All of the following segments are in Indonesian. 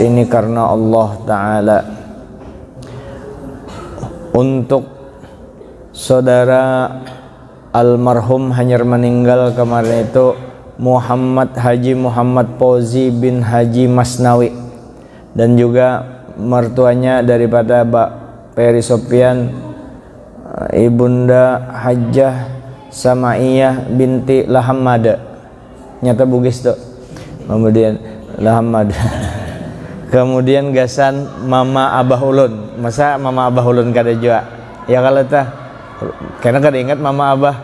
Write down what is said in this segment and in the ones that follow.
ini karena Allah Ta'ala. Untuk saudara almarhum hanyar meninggal kemarin itu Muhammad Haji Muhammad Fauzi bin Haji Masnawi, dan juga mertuanya daripada Mbak Peri Sopian, Ibunda Hajjah Samaiyah binti Lahamada, nyata Bugis tuh. Kemudian Lahamada. Kemudian gasan Mama Abah Ulun. Masa Mama Abah Ulun kada jua? Ya kalau tah, karena kada ingat Mama Abah.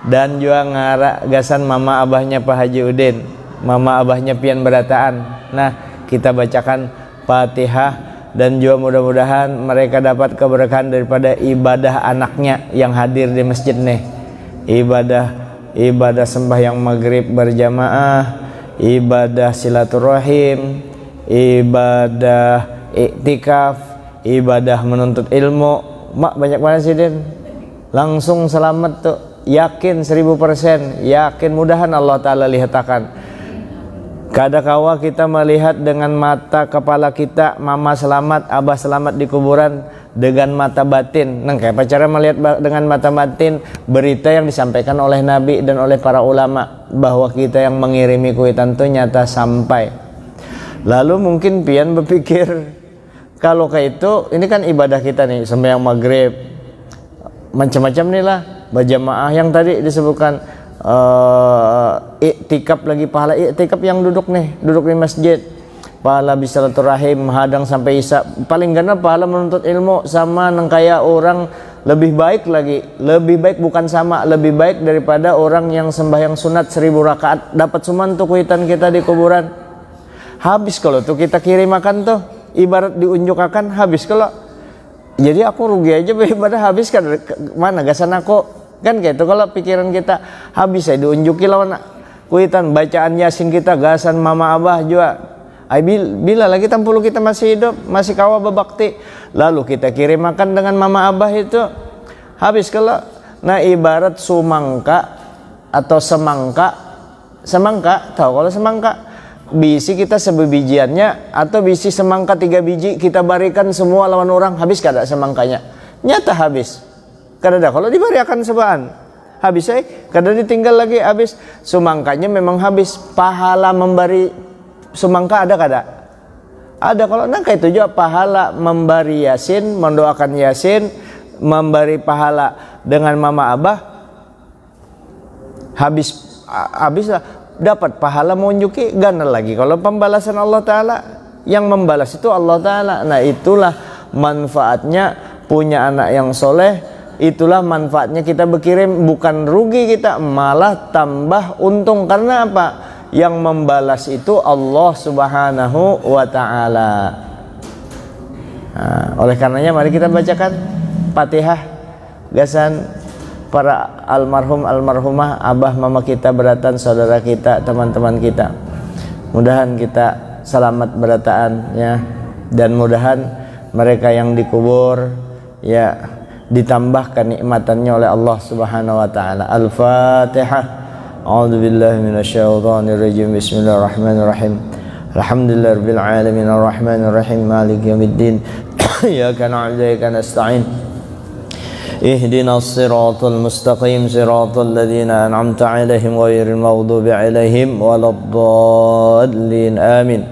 Dan juga ngara gasan Mama Abahnya Pak Haji Udin, Mama Abahnya Pian Berataan. Nah, kita bacakan Fatihah, dan juga mudah-mudahan mereka dapat keberkahan daripada ibadah anaknya yang hadir di masjid nih. Ibadah sembahyang maghrib berjamaah, ibadah silaturahim, ibadah iktikaf, ibadah menuntut ilmu. Mak banyak banget sih Din. Langsung selamat tuh, yakin 1000%, yakin, mudahan Allah Ta'ala lihatakan. Kadakawa kita melihat dengan mata kepala kita mama selamat, abah selamat di kuburan dengan mata batin. Nah, kayak cara melihat dengan mata batin berita yang disampaikan oleh Nabi dan oleh para ulama bahwa kita yang mengirimi kuitan itu nyata sampai. Lalu mungkin pian berpikir kalau kayak itu, ini kan ibadah kita nih, sembahyang maghrib macam-macam nih lah, berjamaah yang tadi disebutkan, iktikaf lagi, pahala iktikaf yang duduk di masjid, pahala bisalaturahim hadang sampai isya, paling gana pahala menuntut ilmu sama nengkaya orang lebih baik lagi, lebih baik bukan sama, lebih baik daripada orang yang sembahyang sunat 1000 rakaat dapat cuman tuh kuitan kita di kuburan. Habis kalau tuh kita kirim makan tuh, ibarat diunjukakan habis. Kalau jadi aku rugi aja beribadah habis kan, mana gasan aku kan kayak itu. Kalau pikiran kita habis saya diunjuki lawan kuitan bacaan Yasin kita gasan mama abah juga. Bila lagi tampulu kita masih hidup, masih kawa bebakti, lalu kita kirim makan dengan mama abah itu habis. Kalau nah ibarat sumangka atau semangka tahu kalau semangka bisi kita sebebijiannya, atau bisi semangka 3 biji kita barikan semua lawan orang, habis kada semangkanya? Nyata habis. Kada ada kalau dibarikan sebaan habis kada ditinggal lagi habis. Semangkanya memang habis. Pahala membari semangka ada kada? Ada. Kalau nangka itu juga pahala membari Yasin, mendoakan Yasin, memberi pahala dengan mama abah habis lah. Dapat pahala menunjuki gana lagi kalau pembalasan Allah Ta'ala, yang membalas itu Allah Ta'ala. Nah itulah manfaatnya punya anak yang soleh, itulah manfaatnya kita berkirim, bukan rugi kita, malah tambah untung. Karena apa? Yang membalas itu Allah Subhanahu wa Ta'ala. Nah, oleh karenanya mari kita bacakan Fatihah gasan para almarhum almarhumah, abah mama kita beratan, saudara kita, teman-teman kita. Mudahan kita selamat berataan ya, dan mudahan mereka yang dikubur ya ditambah kenikmatannya oleh Allah Subhanahu wa Ta'ala. Al-Fatihah. A'udzubillahi minasyaitonirrajim. Bismillahirrahmanirrahim. Alhamdulillahirabbil alamin arrahmanir rahim maliki yaumiddin. Iyyaka na'budu wa iyyaka nasta'in. Ihdinas siratal mustaqim siratal ladzina an'amta 'alaihim ghairil maghdubi 'alaihim waladdallin. Amin.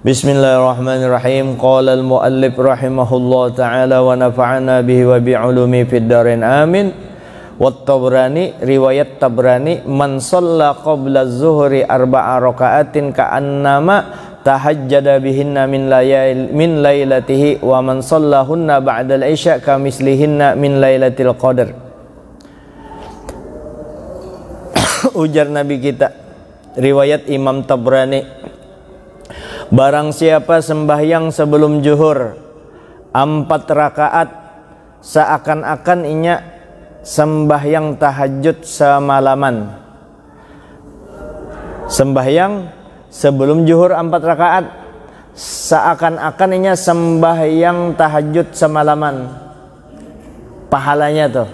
Bismillahirrahmanirrahim. Qala al-muallif rahimahullah ta'ala wa nafa'ana bihi wa bi'ulumi fid darain. Amin. Wat Tabrani, riwayat Tabrani, man shalla qabla az-zuhri 4 raka'atin ka'annama tahajjada bihinna min lailatihi wa man shallahunna ba'da al-isya kamislihinna min lailatil qadar. Ujar Nabi kita, riwayat Imam Tabrani, barang siapa sembahyang sebelum zuhur 4 rakaat seakan-akan inya sembahyang tahajud semalaman. Sembahyang sebelum zuhur 4 rakaat seakan-akan inya sembahyang tahajud semalaman. Pahalanya tuh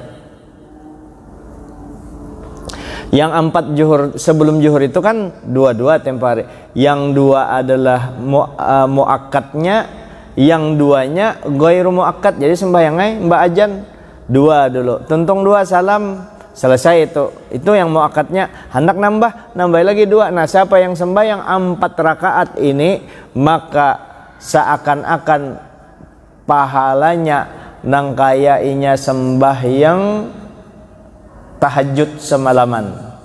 Yang 4 zuhur sebelum zuhur itu kan 2 tempo hari. Yang 2 adalah muakkadnya, yang 2-nya ghairu muakkad. Jadi sembahyangnya mbak ajan 2 dulu. Tuntung 2 salam selesai itu. Itu yang muakkadnya. Hendak nambah lagi 2. Nah, siapa yang sembahyang 4 rakaat ini, maka seakan-akan pahalanya nang kaya inya sembahyang tahajud semalaman.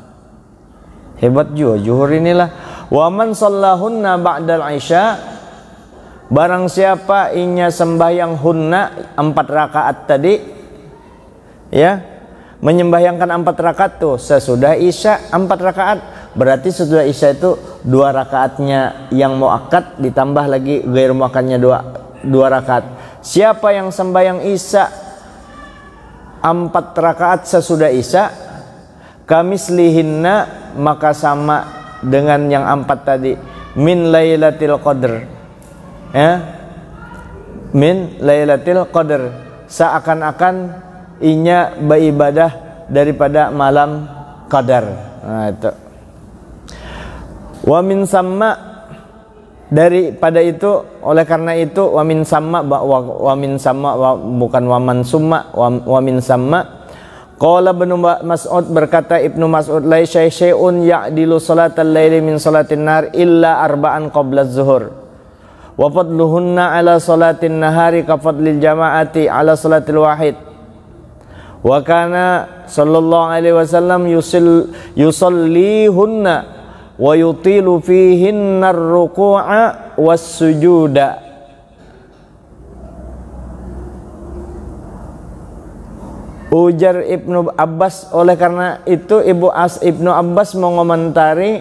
Hebat juga zuhur inilah. Wa man shallahunna ba'dal isya, barang siapa inya sembahyang hunna 4 rakaat tadi, ya, menyembahyangkan 4 rakaat tuh sesudah isya 4 rakaat, berarti sesudah isya itu 2 rakaatnya yang muakkad ditambah lagi gair muakkadnya 2 rakaat. Siapa yang sembahyang isya 4 rakaat sesudah isya, kamislihinna, maka sama dengan yang 4 tadi, min lailatul qadr, ya, min lailatul qadr, seakan-akan inya beribadah daripada malam qadar. Nah, itu. Wa min samma, daripada itu, oleh karena itu, wa min samma bukan wa man summa, wa min samma. Qala Ibnu Mas'ud, berkata Ibnu Mas'ud, la syai'un ya'dilu salatal laili min salatin nahar illa arba'an qabla az-zuhur wa fadluhunna ala salatin nahari ka fadlil jama'ati ala salatil wahid. Wa kana sallallahu alaihi wasallam yusallihunna wa yutilu fihinna ar-ruku'a was-sujuda. Ujar Ibnu Abbas, oleh karena itu Ibnu Abbas mengomentari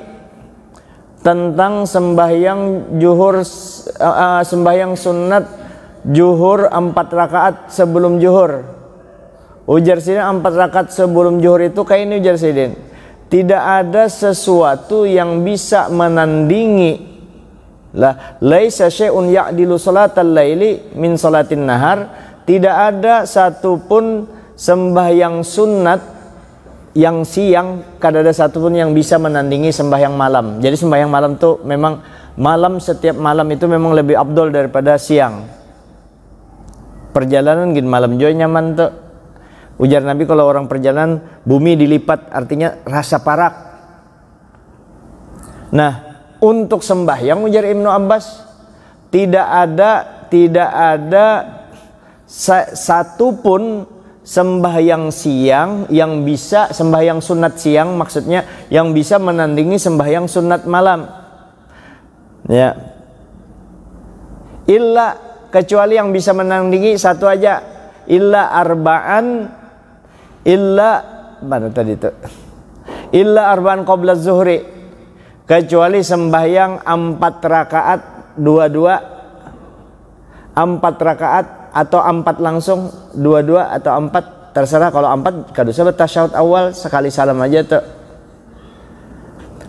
tentang sembahyang zuhur, sembahyang sunat zuhur 4 rakaat sebelum zuhur. Ujar sidin 4 rakaat sebelum zuhur itu kayak ini, ujar sidin, tidak ada sesuatu yang bisa menandingi lah, laisa syai'un ya'dilu salatal laili min salatin nahar, tidak ada satupun sembahyang sunat yang siang, kada ada satupun yang bisa menandingi sembahyang malam. Jadi sembahyang malam tuh memang malam, setiap malam itu memang lebih abdol daripada siang. Perjalanan gini malam juga nyaman tuh. Ujar Nabi, kalau orang perjalanan bumi dilipat, artinya rasa parak. Nah, untuk sembahyang, ujar Ibnu Abbas, tidak ada satupun sembahyang siang yang bisa, sembahyang sunat siang maksudnya, yang bisa menandingi sembahyang sunat malam, ya, illa, kecuali yang bisa menandingi satu aja, illa arba'an, illa mana tadi itu, illa arba'an qabla zuhri, kecuali sembahyang 4 rakaat 2 rakaat atau 4 langsung, 2 atau 4, terserah. Kalau 4 kada usah tasyahud awal, sekali salam aja tuh.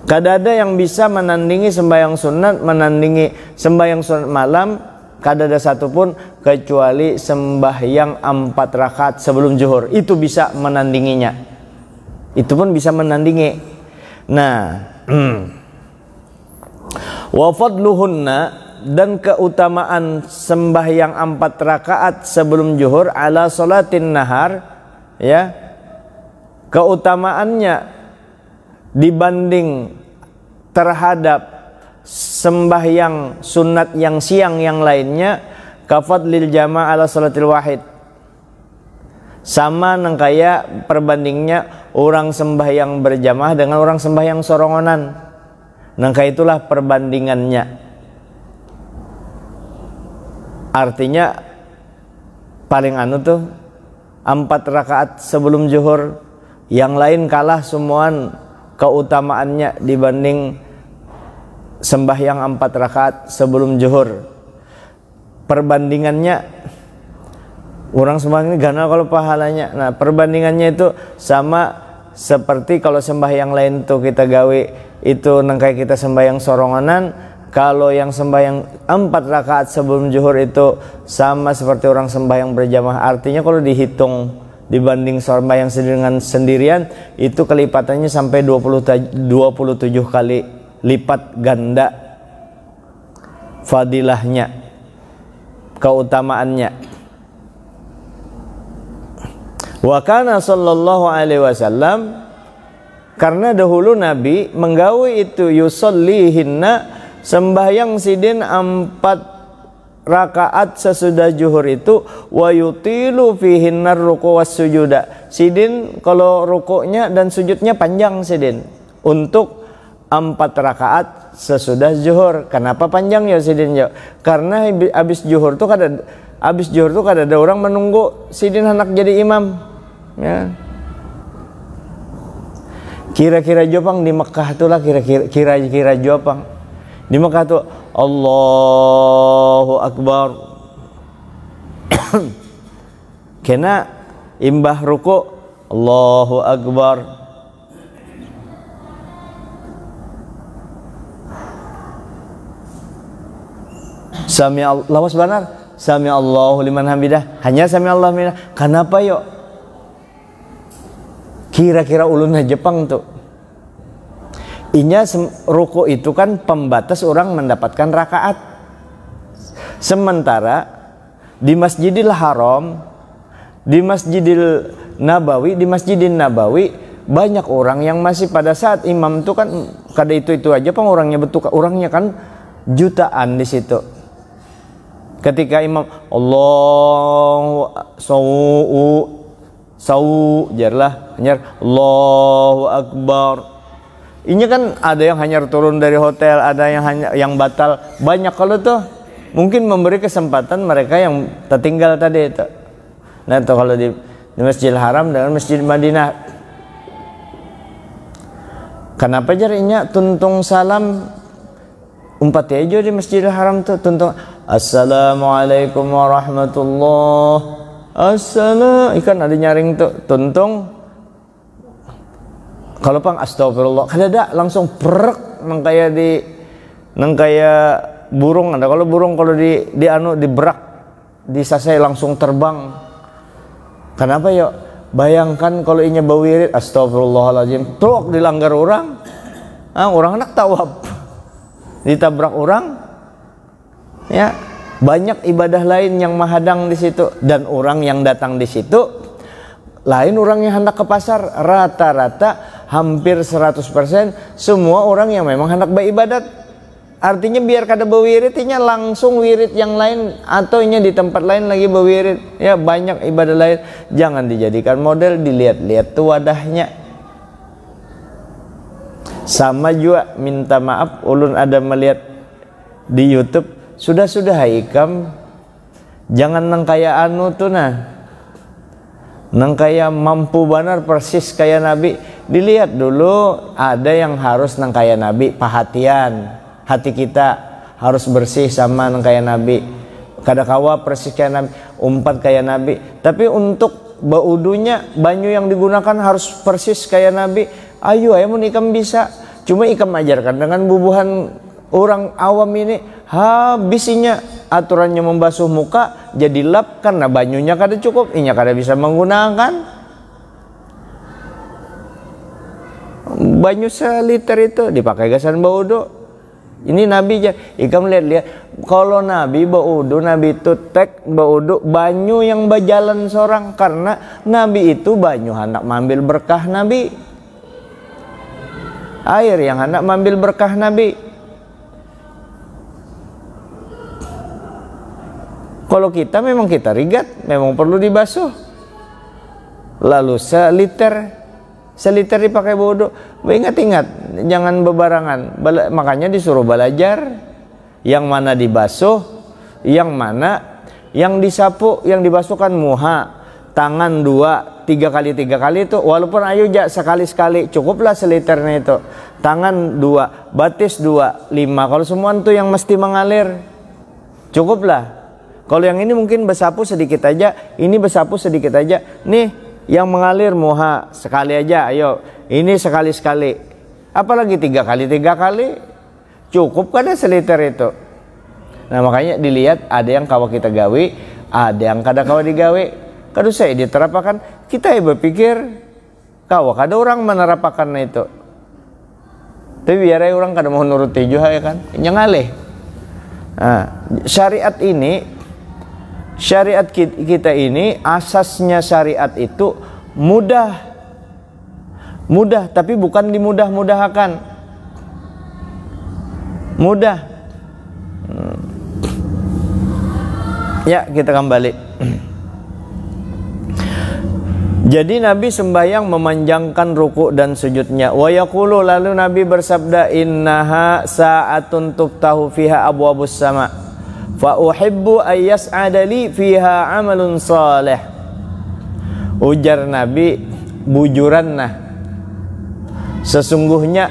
Kada ada yang bisa menandingi sembahyang sunat, menandingi sembahyang sunat malam, kada ada satupun kecuali sembahyang 4 rakaat sebelum zuhur. Itu bisa menandinginya. Itu pun bisa menandingi. Nah, wa fadluhunna, dan keutamaan sembahyang 4 rakaat sebelum zuhur ala salatin nahar, ya, keutamaannya dibanding terhadap sembahyang sunat yang siang yang lainnya, kafadlil jama' ala salatil wahid, sama nang kaya perbandingnya orang sembahyang berjamaah dengan orang sembahyang sorongonan. Nang kaya itulah perbandingannya. Artinya paling anu tuh 4 rakaat sebelum zuhur, yang lain kalah semuaan keutamaannya dibanding sembahyang 4 rakaat sebelum zuhur. Perbandingannya, orang sembahyang ini ganal kalau pahalanya. Nah, perbandingannya itu sama seperti kalau sembahyang lain tuh kita gawe itu nangkai kita sembahyang soronganan. Kalau yang sembahyang 4 rakaat sebelum zuhur itu sama seperti orang sembahyang berjamaah. Artinya kalau dihitung dibanding sembahyang dengan sendirian itu kelipatannya sampai 27 kali lipat ganda fadilahnya, keutamaannya. Wa kana sallallahu alaihi wasallam, karena dahulu Nabi menggawe itu yusollihinna, sembahyang sidin 4 rakaat sesudah zuhur itu, wa yutilu fihinna ruku' was sujuda. Sidin kalau rukuknya dan sujudnya panjang sidin untuk 4 rakaat sesudah zuhur. Kenapa panjang ya sidin ya? Karena habis zuhur tuh kada ada orang menunggu sidin hendak jadi imam. Ya. Kira-kira Jopang di Mekah tuh lah, kira-kira Jopang di Mekah tuh Allahu Akbar kena imbah ruku Allahu Akbar, Sami Allah, lawas benar, Sami Allahu liman hamidah, hanya Sami Allah liman. Kenapa yuk? Kira-kira ulunnya Jepang tuh. Inya ruku itu kan pembatas orang mendapatkan rakaat. Sementara di Masjidil Haram, di Masjidil Nabawi banyak orang yang masih pada saat imam itu kan kada itu aja pang orangnya betul, orangnya kan jutaan di situ. Ketika imam Allahu sau jarlah hanyar Allahu Akbar. Ini kan ada yang hanyar turun dari hotel, ada yang batal. Banyak kalau tuh mungkin memberi kesempatan mereka yang tertinggal tadi itu. Nah, itu kalau di Masjidil Haram dan Masjid Madinah. Kenapa jarinya tuntung salam umpat aja di Masjidil Haram tuh tuntung Assalamualaikum warahmatullahi Assalam, ikan ada nyaring tuh tuntung. Kalau pang astagfirullah, kada langsung prek nang kaya burung ada. Kalau burung kalau di berak disasai langsung terbang. Kenapa yuk? Bayangkan kalau inya bawirit astagfirullahaladzim, truk dilanggar orang. Orang anak tawab. Ditabrak orang. Ya. Banyak ibadah lain yang menghadang di situ, dan orang yang datang di situ lain orang yang hendak ke pasar. Rata-rata hampir 100% semua orang yang memang hendak beribadat. Artinya biar kada berwirid, inya langsung wirid yang lain, atau inya di tempat lain lagi berwirid. Ya, banyak ibadah lain. Jangan dijadikan model, dilihat-lihat tuh wadahnya. Sama juga minta maaf, ulun ada melihat di YouTube. Sudah Ikam, jangan nang kaya anu tuh nah, nang kaya mampu benar persis kayak Nabi. Dilihat dulu, ada yang harus nang kaya Nabi, perhatian hati kita harus bersih sama nang kaya Nabi. Kada kawa persis kayak Nabi, umpat kayak Nabi. Tapi untuk baudunya banyu yang digunakan harus persis kayak Nabi. Ayo mun Ikam bisa, cuma Ikam ajarkan dengan bubuhan orang awam ini. Habisinya aturannya membasuh muka jadi lap karena banyunya kada cukup, inya kada bisa menggunakan banyu seliter itu dipakai gasan baudo. Ini Nabi aja, Ikam lihat kalau Nabi baudo, Nabi itu tek baudo banyu yang berjalan seorang, karena Nabi itu banyu hendak mengambil berkah Nabi, air yang hendak mengambil berkah Nabi. Kalau kita memang kita rigat, memang perlu dibasuh. Lalu seliter dipakai bodoh. Ingat-ingat, jangan bebarangan. Makanya disuruh belajar. Yang mana dibasuh, yang mana yang disapu, yang dibasuhkan muha, tangan 2, 3 kali itu. Walaupun ayo sekali-sekali, cukuplah seliternya itu. Tangan 2, batis 2, 5. Kalau semua itu yang mesti mengalir, cukuplah. Kalau yang ini mungkin bersapu sedikit aja, ini bersapu sedikit aja. Nih yang mengalir muha sekali aja, ayo. Ini sekali-sekali. Apalagi 3 kali. Cukup kada seliter itu. Nah makanya dilihat, ada yang kawa kita gawe, ada yang kada kawa digawe. Kadu saya diterapakan, kita berpikir kau kada orang menerapakan itu. Tapi biar orang kada mau nuruti juga ya kan. Nyangaleh. Nah, syariat kita ini, asasnya syariat itu mudah tapi bukan dimudah-mudahkan. Mudah. Ya, kita kembali. Jadi Nabi sembahyang memanjangkan ruku' dan sujudnya. Wa yaqulu, lalu Nabi bersabda, innaha sa'atun tuftahu fiha abwabus sama' fa uhibbu ayyas'ada li fiha amalun salih. Ujar Nabi, bujuran nah, sesungguhnya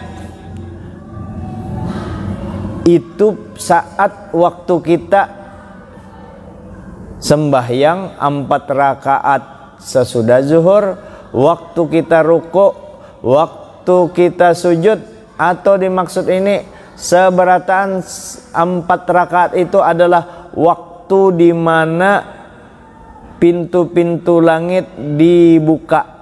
itu saat waktu kita sembahyang 4 rakaat sesudah zuhur, waktu kita ruku', waktu kita sujud, atau dimaksud ini seberataan 4 rakaat itu adalah waktu di mana pintu-pintu langit dibuka.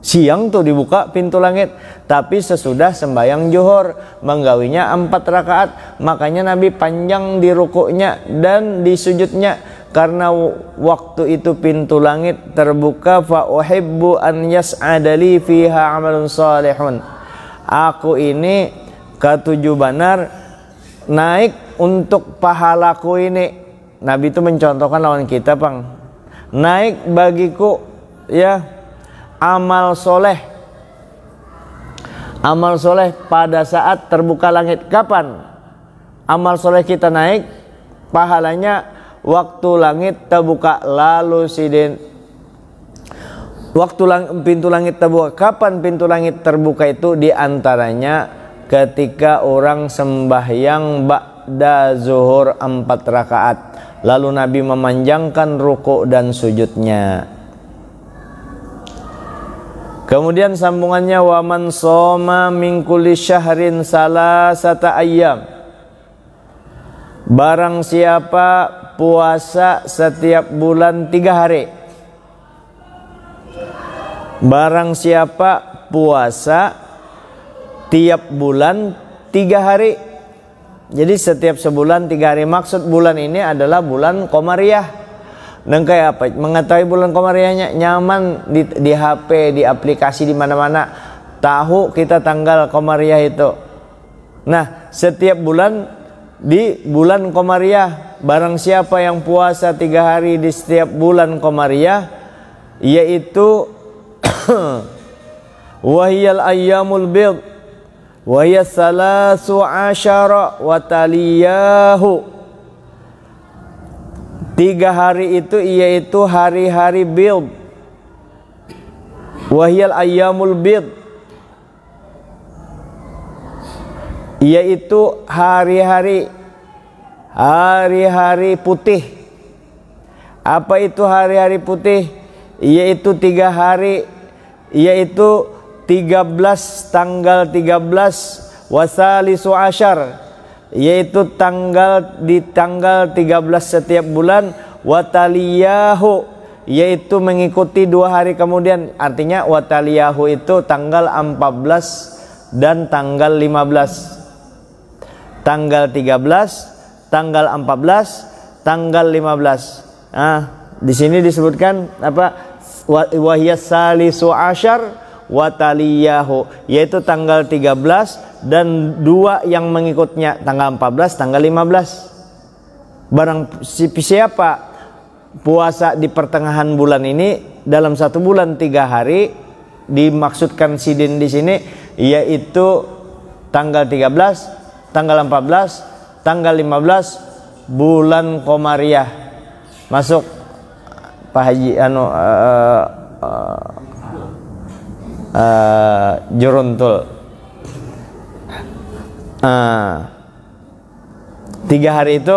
Siang tuh dibuka pintu langit, tapi sesudah sembahyang zuhur menggawinya 4 rakaat. Makanya Nabi panjang di rukuknya dan di sujudnya, karena waktu itu pintu langit terbuka. Fa uhibbu an yas'ada li fiha amalun salihun. Aku ini ketujuh banar naik untuk pahalaku ini. Nabi itu mencontohkan lawan kita, Pang. Naik bagiku ya amal soleh pada saat terbuka langit. Kapan amal soleh kita naik? Pahalanya waktu langit terbuka. Lalu sidin, pintu langit terbuka. Kapan pintu langit terbuka itu? Di antaranya ketika orang sembahyang ba'da zuhur 4 rakaat, lalu Nabi memanjangkan ruku' dan sujudnya. Kemudian sambungannya, wa man shoma min kulli syahrin salasata ayyam. Barang siapa puasa setiap bulan 3 hari. Barang siapa puasa tiap bulan 3 hari. Jadi setiap sebulan 3 hari. Maksud bulan ini adalah bulan Qamariyah. Dan kayak apa? Mengetahui bulan Qamariyahnya nyaman di HP, di aplikasi, di mana-mana. Tahu kita tanggal Qamariyah itu. Nah, setiap bulan di bulan Qamariyah, barang siapa yang puasa 3 hari di setiap bulan Qamariyah, yaitu wahiyal ayyamul bid wahiyas salasu asyara wa taliyahu. 3 hari itu yaitu hari-hari bid. Wahiyal ayyamul bid, yaitu hari-hari putih. Apa itu hari-hari putih? Yaitu 3 hari, yaitu 13, tanggal 13 wasalisu asyar, yaitu tanggal 13 setiap bulan, wataliyahu, yaitu mengikuti 2 hari kemudian. Artinya wataliyahu itu tanggal 14 dan tanggal 15. Tanggal 13, tanggal 14, tanggal 15. Di sini disebutkan apa? Wahiyas salisu asyar wataliyahu, yaitu tanggal 13 dan 2 yang mengikutnya, tanggal 14, tanggal 15. Barang siapa puasa di pertengahan bulan ini, dalam 1 bulan 3 hari, dimaksudkan sidin di sini yaitu tanggal 13, tanggal 14, tanggal 15 bulan Qamariyah. Masuk Pak Haji Juruntul. 3 hari itu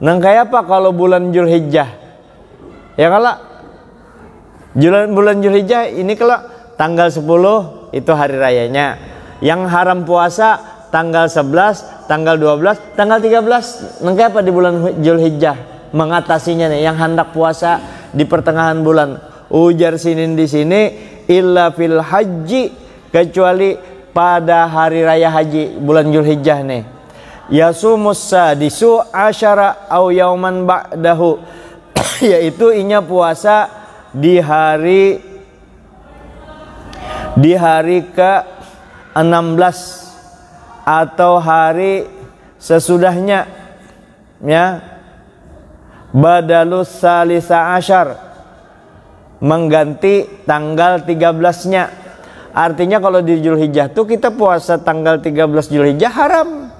nang kayak apa kalau bulan Zulhijjah? Ya kalau bulan Zulhijjah ini kalau tanggal 10 itu hari rayanya. Yang haram puasa tanggal 11, tanggal 12, tanggal 13. Nang kayak apa di bulan Zulhijjah? Mengatasinya nih, yang hendak puasa di pertengahan bulan. Ujar sinin di sini illa fil haji, kecuali pada hari raya haji bulan Zulhijjah nih. Yasumus sadisu asyara au yauman ba'dahu, yaitu inya puasa di hari ke-16 atau hari sesudahnya, ya. Badalus salisa asyar, mengganti tanggal 13-nya. Artinya kalau di Zulhijjah tuh kita puasa tanggal 13 Zulhijjah haram.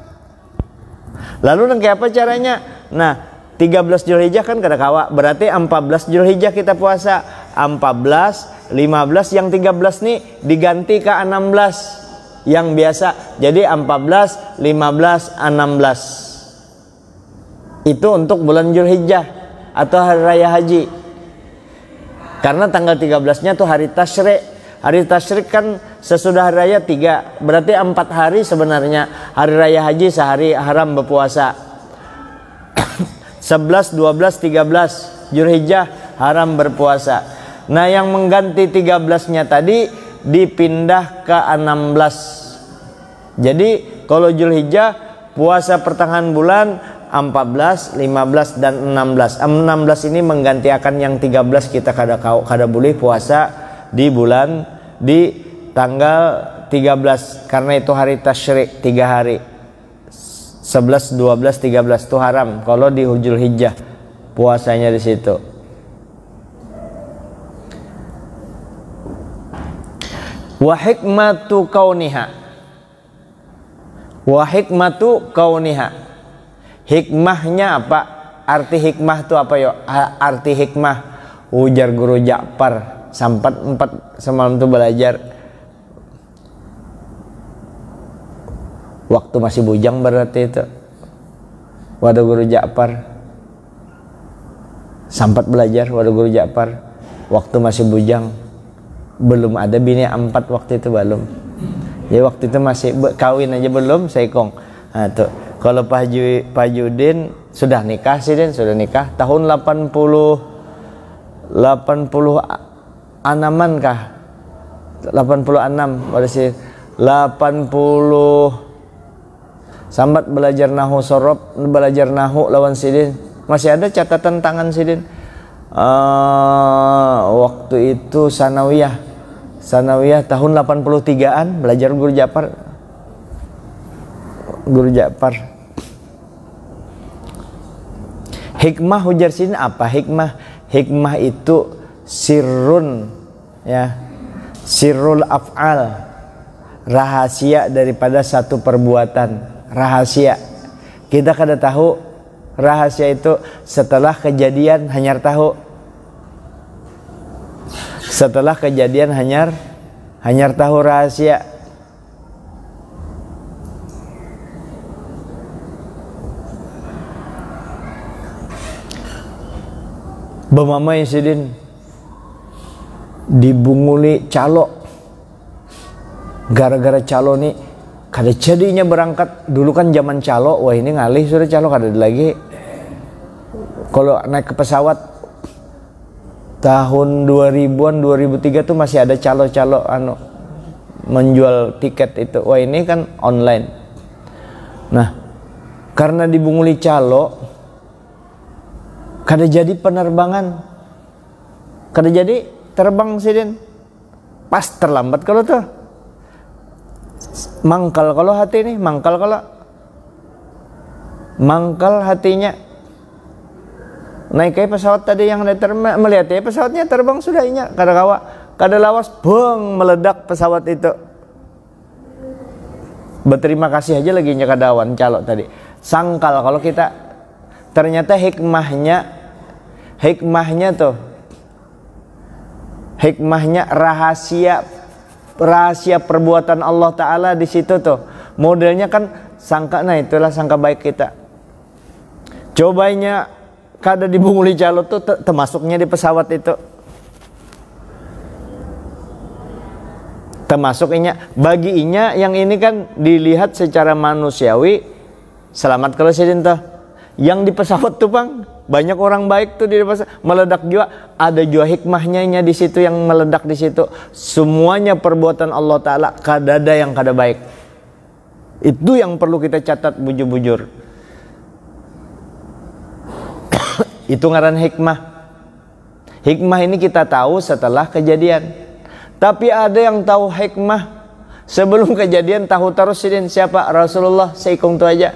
Lalu nanti apa caranya? Nah, 13 Zulhijjah kan kada kawa, berarti 14 Zulhijjah kita puasa. 14, 15, yang 13 nih diganti ke 16 yang biasa. Jadi 14, 15, 16. Itu untuk bulan Zulhijjah atau hari raya haji. Karena tanggal 13-nya tuh hari tasyrik. Hari tasyrik kan sesudah hari raya 3, berarti 4 hari sebenarnya. Hari raya haji sehari haram berpuasa. 11, 12, 13 Zulhijjah haram berpuasa. Nah, yang mengganti 13-nya tadi dipindah ke 16. Jadi kalau Zulhijjah puasa pertengahan bulan 14, 15 dan 16. 16 ini menggantikan yang 13, kita kada boleh puasa di bulan di tanggal 13 karena itu hari tasyrik 3 hari. 11, 12, 13 itu haram kalau di Zulhijjah puasanya di situ. Wa hikmatu kauniha. Wa hikmatu kauniha. Hikmahnya apa? Arti hikmah itu apa yo? Arti hikmah, ujar guru Ja'far, sampai 4 semalam tuh belajar. Waktu masih bujang berarti itu. Waduh guru Ja'far. Sampai belajar waduh guru Ja'far. Waktu masih bujang. Belum ada bini 4 waktu itu belum. Jadi waktu itu masih kawin aja belum, saikong. Nah tuh. Kalau Pak Judin sudah nikah sih, sudah nikah tahun 86-an kah? 86 pada sih 80 sambat belajar nahu sorob, belajar nahu lawan sidin. Masih ada catatan tangan sidin. Waktu itu sanawiyah tahun 83-an belajar guru Ja'far. Hikmah ujar sini apa? Hikmah itu sirrun, ya, sirrul af'al, rahasia daripada satu perbuatan. Rahasia kita kada tahu, rahasia itu setelah kejadian hanyar tahu. Setelah kejadian hanyar tahu rahasia. Bamama Sidin dibunguli calo, gara-gara calo nih kada jadinya berangkat. Dulu kan zaman calo, wah ini ngalih sudah calo kada lagi. Kalau naik ke pesawat tahun 2000-an 2003 tuh masih ada calo-calo menjual tiket itu. Wah ini kan online. Nah, karena dibunguli calo kada jadi penerbangan, kada jadi terbang Sidin. Pas terlambat kalau tuh mangkal kalau hati nih, mangkal hatinya. Naik ke pesawat tadi yang melihat ya pesawatnya terbang sudah inya kada lawas beng meledak pesawat itu. Berterima kasih aja lagi nya kadawan calo tadi. Sangkal kalau kita ternyata hikmahnya rahasia perbuatan Allah Ta'ala di situ tuh. Modelnya kan sangka, nah itulah sangka baik kita. Cobanya kada dibunguli calo tuh termasuknya di pesawat itu. Termasuk bagi inya yang ini kan dilihat secara manusiawi selamat kalau Sidin tuh. Yang di pesawat tuh Bang Banyak orang baik tuh di pasar, meledak juga. Ada juga hikmahnya di situ yang meledak di situ. Semuanya perbuatan Allah Ta'ala, kadada yang kada baik. Itu yang perlu kita catat bujur-bujur. Itu ngaran hikmah. Hikmah ini kita tahu setelah kejadian. Tapi ada yang tahu hikmah sebelum kejadian, tahu terus sidin. Siapa? Rasulullah, seikung tu aja.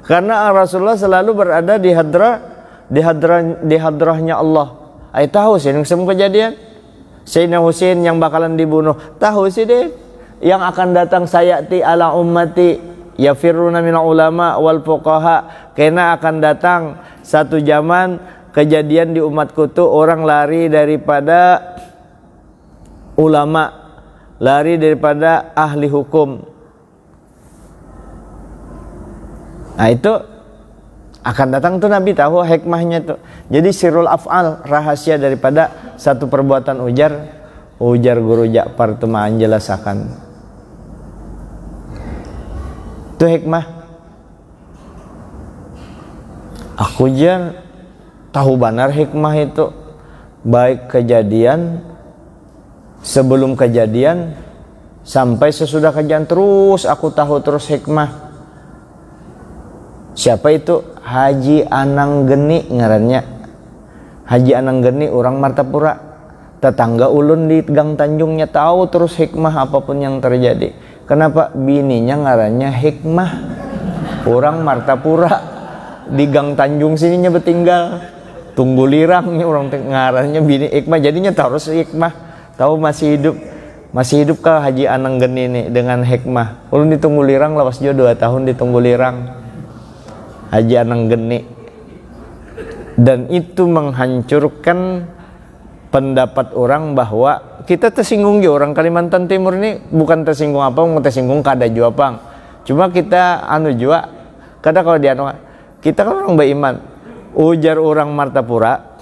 Karena Rasulullah selalu berada di hadrahnya Allah. Ay tahu sih semua kejadian. Sayyidina Husain yang bakalan dibunuh, tahu sih deh. Yang akan datang sayati ala ummati yafirruna minal ulama wal fuqaha. Karena akan datang satu zaman kejadian di umatku tuh orang lari daripada ulama, lari daripada ahli hukum. Nah itu akan datang tuh Nabi tahu hikmahnya tuh. Jadi sirul af'al, rahasia daripada satu perbuatan ujar guru Ja'far tuh menjelaskan. Itu hikmah. Aku jan tahu benar hikmah itu. Baik kejadian, sebelum kejadian, sampai sesudah kejadian, terus aku tahu terus hikmah. Siapa itu? Haji Anang Geni ngarannya. Haji Anang Geni orang Martapura, tetangga ulun di Gang Tanjungnya, tahu terus hikmah apapun yang terjadi. Kenapa? Bininya ngarannya Hikmah, orang Martapura di Gang Tanjung sininya bertinggal. Tunggu lirangnya orang ngarannya bini Hikmah, jadinya terus hikmah. Tahu masih hidup kah Haji Anang Geni ini dengan hikmah. Ulun di Tunggu Lirang lawas juga 2 tahun di Tunggu Lirang. Haji Anang Geni. Dan itu menghancurkan pendapat orang bahwa kita tersinggung ya, orang Kalimantan Timur ini bukan tersinggung apa, mau tersinggung kada jua pang. Cuma kita jua kada kalau kita kan orang beriman. Ujar orang Martapura,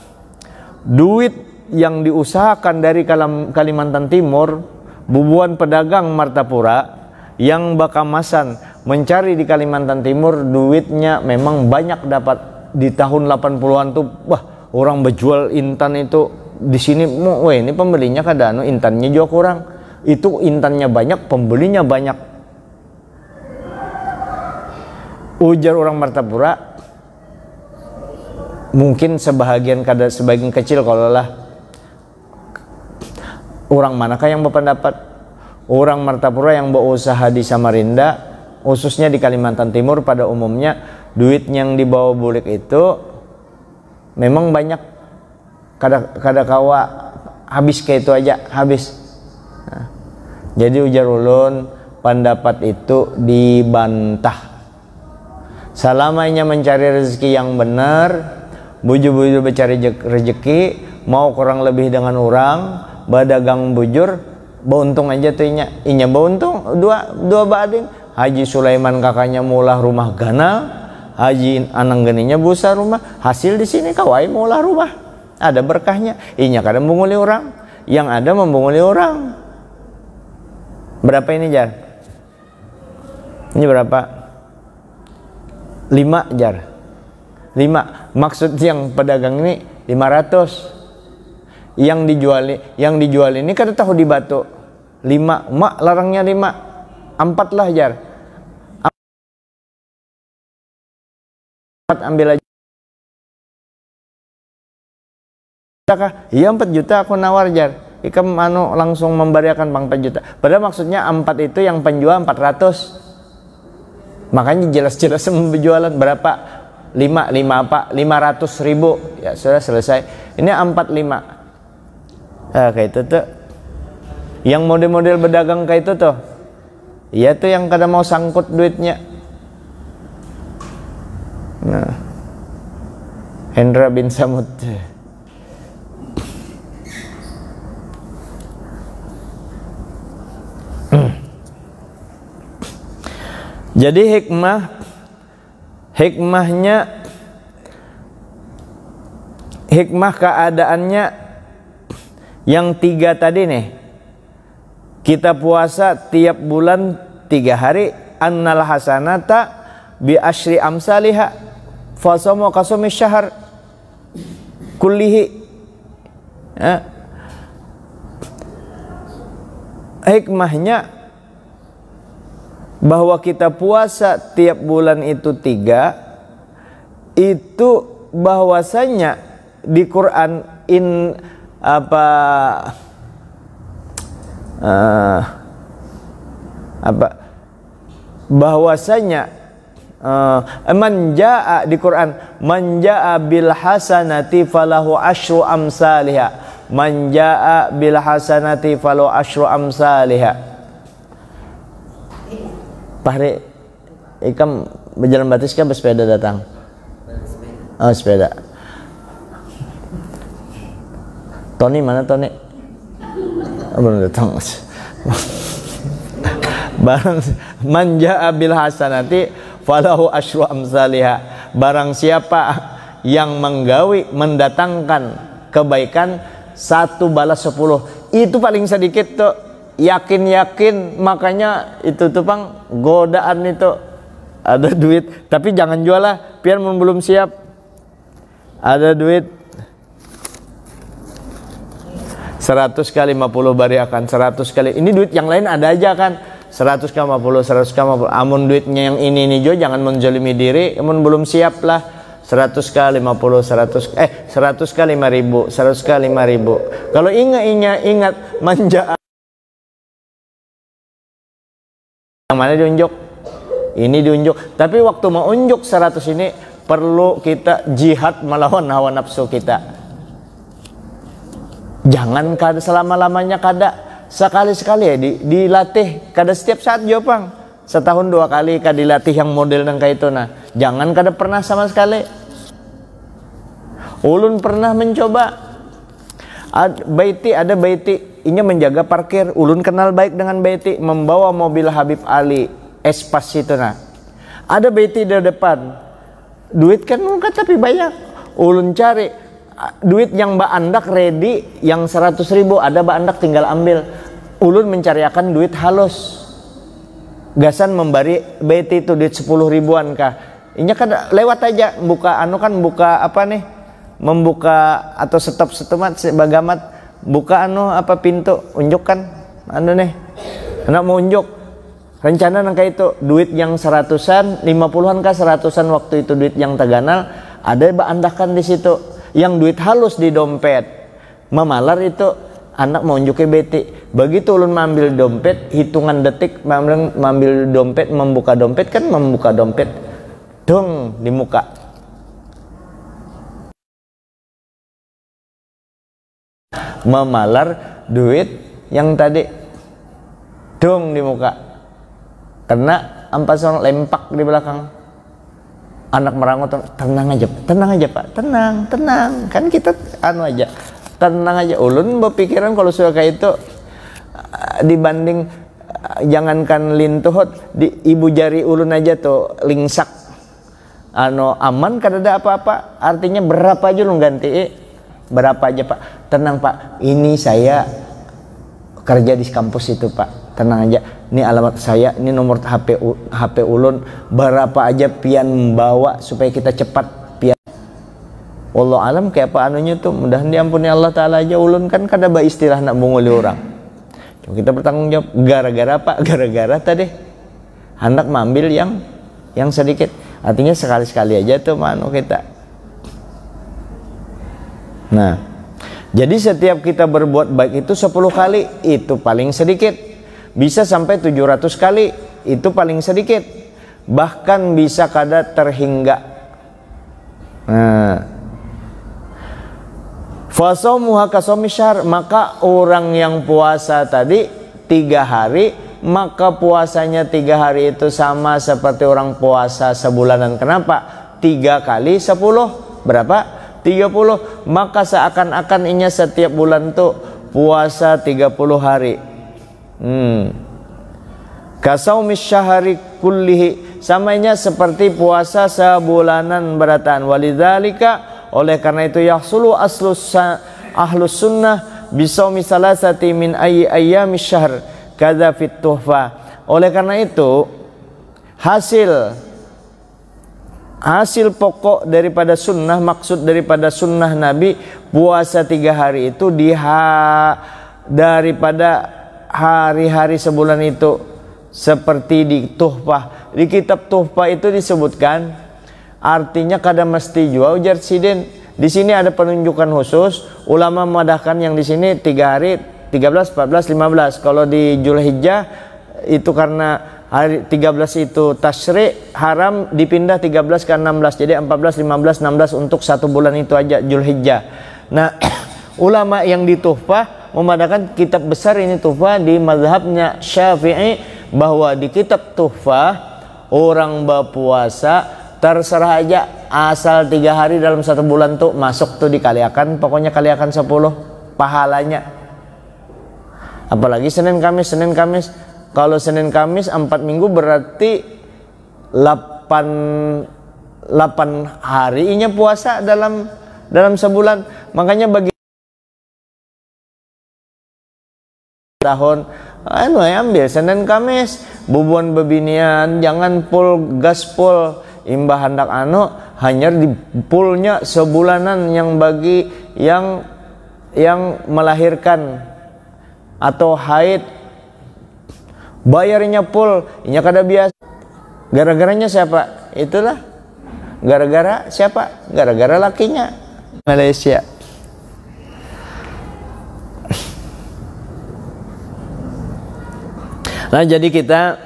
duit yang diusahakan dari Kalimantan Timur, bubuan pedagang Martapura yang Bakamasan mencari di Kalimantan Timur, duitnya memang banyak dapat. Di tahun 80-an tuh wah, orang berjual intan itu di sini. Wah, ini pembelinya kada intannya juga kurang. Itu intannya banyak, pembelinya banyak. Ujar orang Martapura, mungkin sebagian kecil kalau lah. Orang manakah yang berpendapat? Orang Martapura yang berusaha di Samarinda, khususnya di Kalimantan Timur pada umumnya, duit yang dibawa bulik itu memang banyak. Kada kawa habis kayak itu aja, habis. Nah, jadi ujar ulun, pendapat itu dibantah. Selamanya mencari rezeki yang benar, bujur-bujur mencari rezeki, mau kurang lebih dengan orang, badagang bujur, beuntung aja tuh inya beuntung dua bading. Haji Sulaiman kakaknya mulah rumah ganal, Haji Anang Geninya busa rumah, hasil di sini kawai mulah rumah, ada berkahnya. Inya kada membunguli orang, yang ada membunguli orang. Berapa ini jar? Ini berapa? 5 jar. 5. Maksud yang pedagang ini 500. Yang dijual ini kada tahu di batu. 5. Mak larangnya 5. 4 lah jar. 4 ambil aja. Iya 4 juta aku nawar jar. Ikam langsung memberiakan bang 4 juta. Padahal maksudnya 4 itu yang penjual 400. Makanya jelas-jelas berjualan berapa? 5 apa? 500.000. Ya sudah selesai. Ini 45. Kayak itu tuh. Yang model-model berdagang kayak itu tuh. Iya tuh yang kada mau sangkut duitnya. Nah. Hendra bin Samud. Jadi hikmah keadaannya yang 3 tadi nih. Kita puasa tiap bulan 3 hari, annal hasanata bi asyri amsalihha fasomo kasumi syahr. kullihi. Ya. Hikmahnya bahwa kita puasa tiap bulan itu 3, itu bahwasanya di Quran bahwasanya manjaa di Quran, manjaa bil hasanati falahu asyru amsalihha, manjaa bil hasanati falahu asyru amsalihha. Pahri ikam berjalan batis kah bersepeda datang? Oh, sepeda. Tony mana Tony? Oh, belum datang. Barang manjaa bil hasanati falahu asyru amsalihha. Barang siapa yang mendatangkan kebaikan 1 balas 10, itu paling sedikit tuh. Yakin makanya itu tuh Bang, godaan itu. Ada duit tapi jangan jual lah, biar belum siap. Ada duit 100 kali 50 bari akan 100 kali. Ini duit yang lain ada aja kan, 100 kali 50, 100 kali 50. Amun duitnya yang ini jo, jangan menzalimi diri. Amun belum siap lah, 100 kali 50, 100 kali 5.000, 100 kali 5.000. Kalau ingat manja. Yang mana diunjuk? Ini diunjuk. Tapi waktu mau unjuk 100 ini perlu kita jihad melawan hawa nafsu kita. Jangan kada selama-lamanya, kada sekali-sekali ya dilatih, kada setiap saat jo Bang. Setahun 2 kali kada dilatih yang model nang kayak itu nah. Jangan kada pernah sama sekali. Ulun pernah mencoba. Ada baiti ini menjaga parkir. Ulun kenal baik dengan baiti, membawa mobil Habib Ali Espas itu nah. Ada baiti di depan. Duit kan muka tapi banyak. Ulun cari duit yang Mbak Andak ready yang 100.000, ada Mbak Andak tinggal ambil. Ulun mencariakan duit halus. Gasan memberi baiti itu duit 10 ribuan kah. Ini kan lewat aja buka buka apa nih? Membuka atau stop bagamat buka pintu unjukkan nih. Anak mau unjuk. Rencana nangka itu duit yang 100-an, 50-an kah 100-an waktu itu duit yang Taganal, ada andakan di situ. Yang duit halus di dompet. Memalar itu anak mau unjukin beti. Begitu ulun mengambil dompet, hitungan detik mengambil dompet, membuka dompet, dong di muka. Memalar duit yang tadi dong di muka. Kena ampas orang lempak di belakang. Anak merangut, tenang aja Pak, tenang, kan kita aja, tenang aja. Ulun berpikiran kalau sudah kayak itu dibanding jangankan lintuhut di ibu jari ulun aja tuh lingsak, aman kada ada apa-apa. Artinya berapa aja lu ganti, berapa aja Pak, tenang Pak, ini saya kerja di kampus itu Pak, tenang aja, ini alamat saya, ini nomor HP ulun, berapa aja pian membawa supaya kita cepat pian. Wallahu alam kayak apa anunya tuh, mudahan diampuni Allah Ta'ala aja. Ulun kan kada ba istilah nak menguli orang. Cuma kita bertanggung jawab, gara-gara apa? Gara-gara tadi hendak mengambil yang sedikit. Artinya sekali-sekali aja tuh manu kita. Nah, jadi setiap kita berbuat baik itu 10 kali, itu paling sedikit. Bisa sampai 700 kali, itu paling sedikit. Bahkan bisa kada terhingga. Nah, fasomuha kasomi syahr, maka orang yang puasa tadi 3 hari, maka puasanya 3 hari itu sama seperti orang puasa sebulanan. Kenapa? 3 kali 10 berapa? 30. Maka seakan-akan inya setiap bulan tuh puasa 30 hari. Kasaumi syahri kullihi, samanya seperti puasa sebulanan beratan. Walidzalika, oleh karena itu yahsulu ahlus sunnah bisaumi salasati min ayyami syahr kadza fit tuhfa. Oleh karena itu hasil hasil pokok daripada sunnah, maksud daripada sunnah Nabi puasa 3 hari itu daripada hari-hari sebulan itu, seperti di Tuhfah. Di kitab Tuhfah itu disebutkan, artinya kada mesti jua ujar sidin. Di sini ada penunjukan khusus, ulama memadahkan yang di sini 3 hari, 13, 14, 15. Kalau di Zulhijjah itu karena hari 13 itu tasyrik, haram dipindah 13 ke 16. Jadi 14, 15, 16 untuk 1 bulan itu aja Zulhijjah. Nah, ulama yang di Tuhfah memadahkan kitab besar ini Tuhfah di mazhabnya Syafi'i, bahwa di kitab Tuhfah orang berpuasa terserah aja, asal 3 hari dalam 1 bulan tuh masuk tuh dikaliakan, pokoknya kaliakan 10 pahalanya. Apalagi Senin Kamis. Kalau Senin Kamis 4 minggu berarti 8 harinya puasa dalam sebulan. Makanya bagi tahun ambil Senin Kamis, bubuan bebinian, jangan full gaspol, imbah hendak hanya di pulnya sebulanan, yang bagi yang melahirkan atau haid bayarnya full, inya kada biasa. Gara-garanya siapa? Itulah gara-gara siapa? Gara-gara lakinya. Malaysia. Nah, jadi kita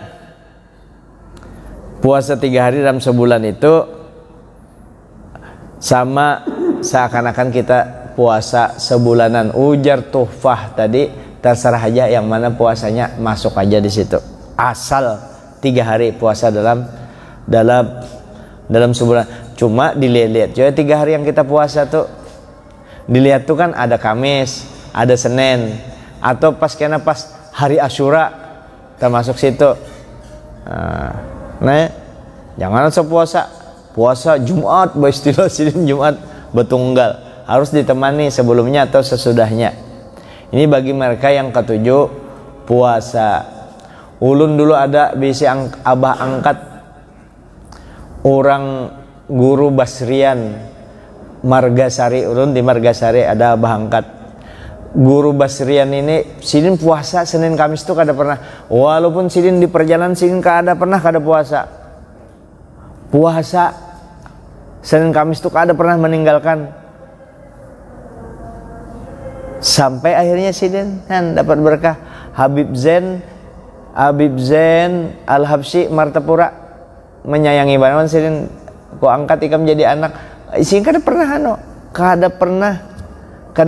puasa 3 hari dalam sebulan itu sama seakan-akan kita puasa sebulanan. Ujar Tuhfah tadi, terserah aja yang mana puasanya, masuk aja di situ. Asal 3 hari puasa dalam sebulan. Cuma dilihat coba 3 hari yang kita puasa tuh, dilihat tuh kan ada Kamis, ada Senin, atau pas hari Asyura termasuk situ. Nah, jangan puasa Jumat, beristilah sidin Jumat betunggal, harus ditemani sebelumnya atau sesudahnya. Ini bagi mereka yang ketujuh puasa. Ulun dulu ada bisi abah angkat orang guru Basrian Margasari. Ulun di Margasari ada abah angkat guru Basrian ini. Sidin puasa Senin Kamis tuh kada pernah, walaupun sidin di perjalanan sidin kada puasa Senin Kamis tuh kada pernah meninggalkan. Sampai akhirnya sidin dapat berkah. Habib Zain Al-Habsyi Martapura menyayangi banget sidin, ku angkat ikam jadi anak. Sidin kada pernah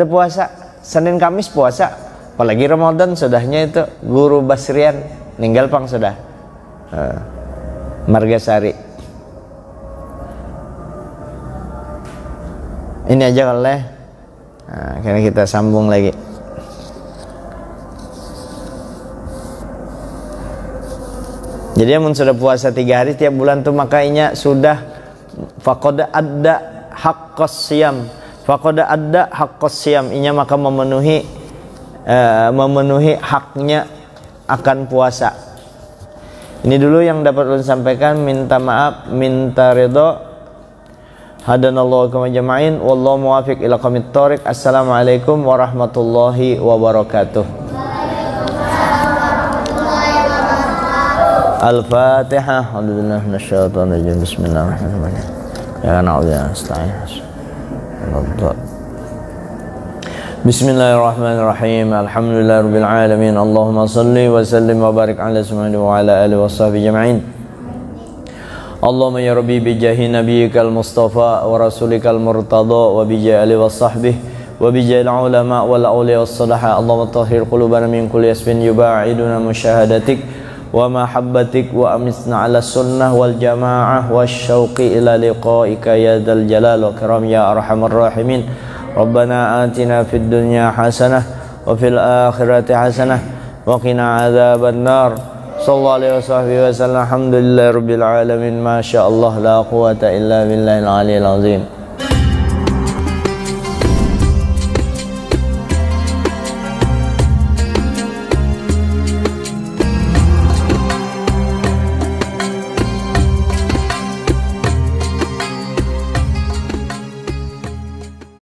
puasa Senin Kamis puasa, apalagi Ramadan sudahnya itu. Guru Basrian ninggal pang sudah Margasari. Ini aja kalau karena kita sambung lagi. Jadi yang sudah puasa 3 hari tiap bulan tuh, makanya sudah faqad adda haqqas siyam. Faqad adda haqqas siyam, inya maka memenuhi haknya akan puasa. Ini dulu yang dapat ulun sampaikan. Minta maaf, minta ridho. Hadanallahu kama jama'in, wallahu muwafiq ila qamit thoriq. Assalamualaikum warahmatullahi wabarakatuh. Al-Fatihah. Alhamdulillah minasyaitonir rajim. Bismillahirrahmanirrahim. Ya na'udzu nasta'in. Bismillahirrahmanirrahim. Alhamdulillahirabbil alamin. Allahumma shalli wa sallim wa barik ala Muhammad wa ala alihi washabihi jama'in. Allahumma ya Rabbi bijahi nabiyyikal mustafa wa rasulikal murtada wa bijahi alihi wa sahbihi wa bijahi ulama wal awliya was salaha. Allahumma tahhir qulubana min kulli yasbin yuba'iduna musyahadatik wa mahabbatik wa amisna ala sunnah wal jamaah wasyauqi ila liqa'ika ya dzal jalal wa karam ya arhamar rahimin. Rabbana atina fid dunya hasanah wa fil akhirati hasanah wa qina adzaban nar. Sallallahu alaihi wasallam. Alhamdulillahirabbil alamin. Masya Allah la quwata illa billahil aliyil azim.